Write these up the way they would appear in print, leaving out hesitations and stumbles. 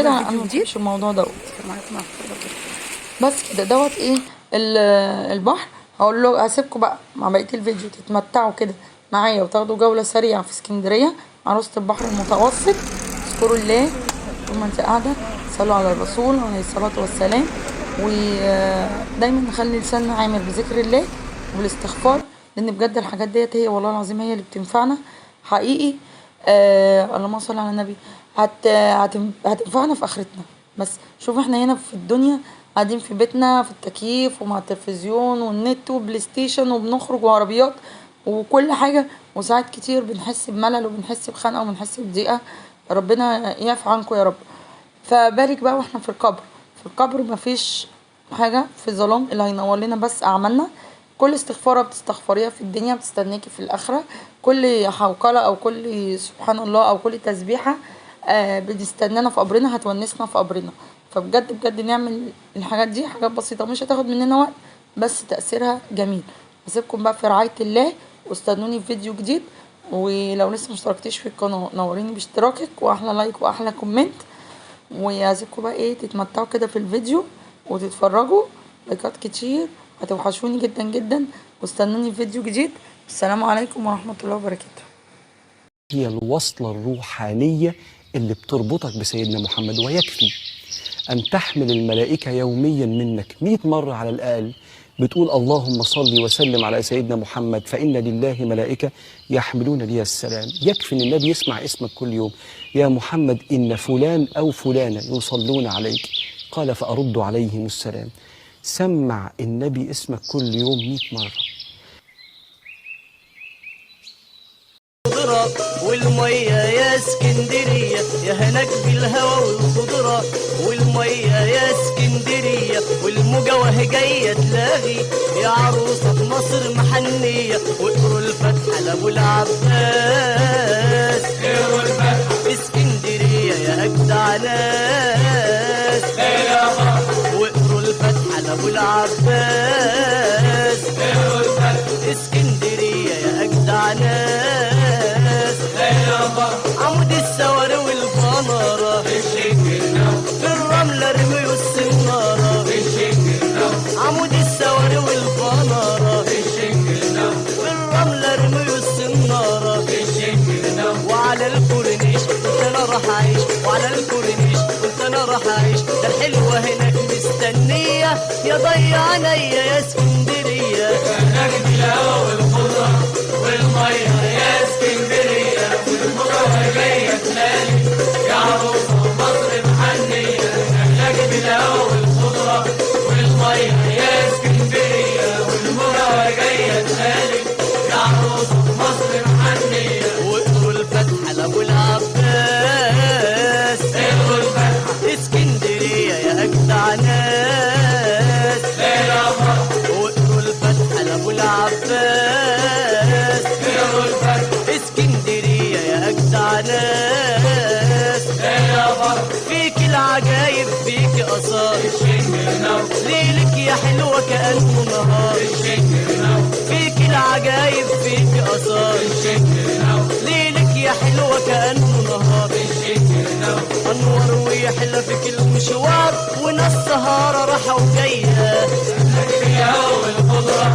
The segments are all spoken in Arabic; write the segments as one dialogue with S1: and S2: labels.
S1: كده
S2: بقى
S1: انا
S2: فيديو
S1: ما
S2: جديد.
S1: بحبش الموضوع دوت.
S2: السلام عليكم ورحمه الله وبركاته.
S1: بس كده دوت ايه البحر. هقول له هسيبكم بقى مع بقيه الفيديو تتمتعوا كده معايا وتاخدوا جوله سريعه في اسكندريه عروسه البحر المتوسط. اذكروا الله طول ما انت قاعده، صلوا على الرسول عليه الصلاه والسلام، ودايما نخلي لساننا عامر بذكر الله وبالاستغفار لان بجد الحاجات ديت هي والله العظيم هي اللي بتنفعنا حقيقي. اللهم صل على النبي. هتنفعنا في اخرتنا. بس شوف احنا هنا في الدنيا قاعدين في بيتنا في التكييف ومع التلفزيون والنت وبلاي ستيشن وبنخرج وعربيات وكل حاجة، وساعات كتير بنحس بملل وبنحس بخنقة وبنحس بضيقة. ربنا يعفو عنكم يا رب. فبالك بقى واحنا في القبر. في القبر مفيش حاجة في ظلام اللي هينور لنا بس أعمالنا. كل استغفارة بتستغفريها في الدنيا بتستناكي في الآخرة. كل حوقلة أو كل سبحان الله أو كل تسبيحة بتستنانا في قبرنا هتونسنا في قبرنا. فبجد بجد نعمل الحاجات دي، حاجات بسيطة مش هتاخد مننا وقت بس تأثيرها جميل. هسيبكم بقى في رعاية الله واستنوني في فيديو جديد. ولو لسه مشتركتيش في القناة نوريني باشتراكك واحلى لايك واحلى كومنت. وعايزكم بقى تتمتعوا كده في الفيديو وتتفرجوا لايكات كتير. هتوحشوني جدا جدا واستنوني في فيديو جديد. السلام عليكم ورحمة الله وبركاته.
S3: هي الوصلة الروحانية اللي بتربطك بسيدنا محمد، ويكفي أن تحمل الملائكة يوميا منك 100 مرة على الأقل بتقول اللهم صل وسلم على سيدنا محمد فإن لله ملائكة يحملون لي السلام. يكفي أن النبي يسمع اسمك كل يوم، يا محمد إن فلان أو فلانة يصلون عليك، قال فأرد عليهم السلام. سمع النبي اسمك كل يوم 100 مرة.
S4: والمية يا اسكندرية يا هناك بالهوا والخضرة، والمية يا اسكندرية والموجة وهي جاية تلاغي، يا عروسة في مصر محنية واقروا الفتحة لأبو العباس. اقروا الفتحة في اسكندرية يا أجدع ناس، واقروا الفتحة لأبو العباس. اقروا الفتحة في اسكندرية يا أجدع ناس، عمود السواري والبنارة في الرملة رميوا السنارة، عمود السواري والبنارة في الرملة رميوا السنارة، وعلى الكورنيش قلت انا راح اعيش، وعلى الكورنيش قلت انا راح اعيش، ده الحلوة هناك مستنية يا ضيع عينيا يا اسكندرية، هناك بالهوا والخضرة والمية يا اسكندرية والموجة وهي جاية تلالي، يا عروسة مصر محنية هناك بالهوا والخضرة والمية يا اسكندرية والموجة وهي جاية تلالي، يا عروسة مصر محنية. واقروا الفتحة لأبو العباس، اقروا الفتحة اسكندرية يا أجدع ناس، واقروا الفتحة لأبو العباس، اقروا الفتحة اسكندرية يا أجدع ناس، فيك العجايب فيك آثار، ليلك يا حلوة كأنه نهار، فيك العجايب فيك آثار، ليلك يا حلوة كأنه نهار، أنور ويحلى فيك المشوار وناس سهارة راحة وجاية، الهوا والخضرة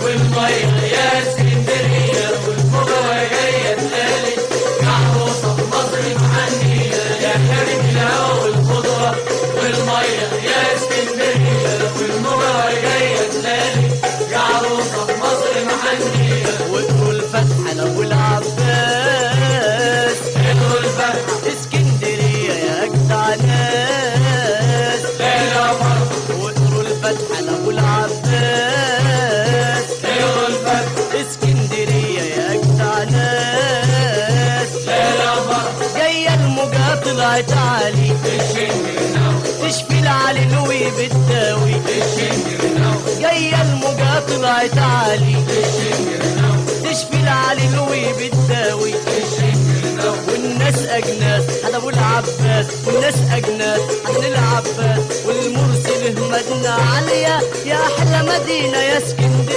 S4: والمية يا اسكندرية والموجة وهي جاية تلالي، يا عروسة في مصر محنية يا كريم الهوا والخضرة والمية يا اسكندرية والموجة وهي جاية تلالي، يا عروسة في مصر محنية. واقروا الفتحة لأبو العباس، اقروا الفتحة اسكندرية يا أجدع ناس، واقروا الفتحة لأبو العباس، اقروا الفتحة اسكندرية يا أجدع ناس، جاية الموجة طلعت عالي تشفي العليل وبتداوي، جاية الموجة طلعت عالي تشفي العليل وبتداوي، والناس أجناس حدا أبو العباس، والناس أجناس حدا العباس، والمرسل همدنا عالية يا أحلى مدينة يا اسكندرية.